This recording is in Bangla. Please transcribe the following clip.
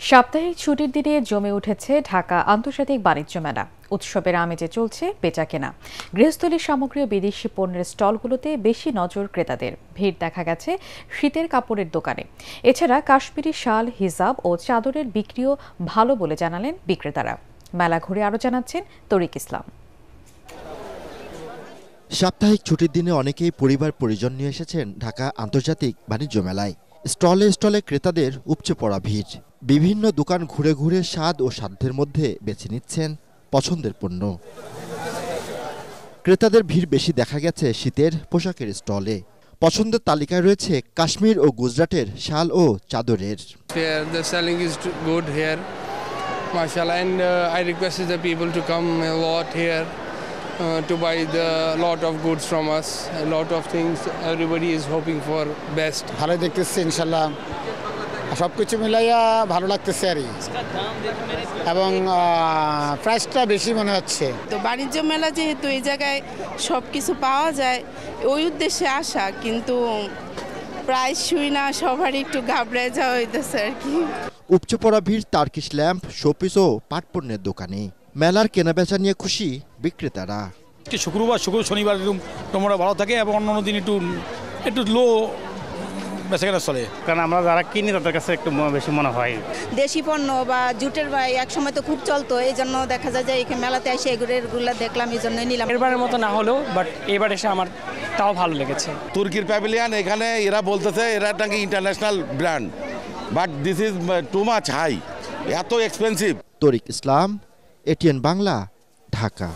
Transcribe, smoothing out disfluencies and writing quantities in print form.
সাপ্তাহিক ছুটির দিনে জমে উঠেছে ঢাকা আন্তর্জাতিক বাণিজ্য মেলা। উৎসবের আমেজে চলছে বেচাকেনা। গৃহস্থলীর সামগ্রী ও বিদেশি পণ্যের স্টলগুলোতে বেশি নজর ক্রেতাদের। ভিড় দেখা গেছে শীতের কাপড়ের দোকানে। এছাড়া কাশ্মীরি শাল, হিজাব ও চাদরের বিক্রিও ভালো বলে জানালেন বিক্রেতারা। মেলা ঘুরে আরও জানাচ্ছেন তরিক ইসলাম। সাপ্তাহিক ছুটির দিনে অনেকেই পরিবার পরিজন নিয়ে এসেছেন ঢাকা আন্তর্জাতিক বাণিজ্য মেলায়। স্টলে স্টলে ক্রেতাদের উপচে পড়া ভিড়। বিভিন্ন দোকান ঘুরে ঘুরে স্বাদ ও সাধ্যের মধ্যে বেছে নিচ্ছেন পছন্দের পণ্য। ক্রেতাদের ভিড় বেশি দেখা গেছে শীতের পোশাকের স্টলে। পছন্দের তালিকায় রয়েছে কাশ্মীর ও গুজরাটের শাল ও চাদরের। The selling is good here, mashallah, and I requested the people to come a lot here to buy the lot of goods from us. A lot of things everybody is hoping for best. ভালো দেখতেছি ইনশাআল্লাহ, সবকিছু মিলাইয়া ভালো লাগতেছে আর এবং প্রাইসটা বেশি মনে হচ্ছে। তো বাণিজ্য মেলা যেহেতু এই জায়গায় সব কিছু পাওয়া যায়, ওই উদ্দেশ্যে আসা, কিন্তু প্রাইস শুই না সবারই একটু ঘাবড়ে যাওয়া হইতেছে আর কি। উপচে পড়া ভিড় টার্কিশ ল্যাম্প, শোপিস ও পাটপণ্যের দোকানে। মেলার কেনাবেচা নিয়ে খুশি বিক্রেতারা। শুক্র শনিবার তোমরা ভালো থাকে এবং অন্যান্য দিন একটু লো বেচাকেনা চলে, কারণ আমরা যারা কিনি তাদের কাছে একটু বেশি মনে হয়। দেশি পণ্য বা জুটের এক সময় তো খুব চলতো, এই জন্য দেখা যায় যে এখানে মেলাতে এসে এগুলো দেখলাম, এই জন্যই নিলাম। এবারের মতো না হলেও বাট এবার এসে আমার তাও ভালো লেগেছে। তুর্কির প্যাভিলিয়ান, এখানে এরা বলতেছে এরা নাকি international brand, but this is too much high, এত এক্সপেন্সিভ। তরিক ইসলাম, এটিএন বাংলা, ঢাকা।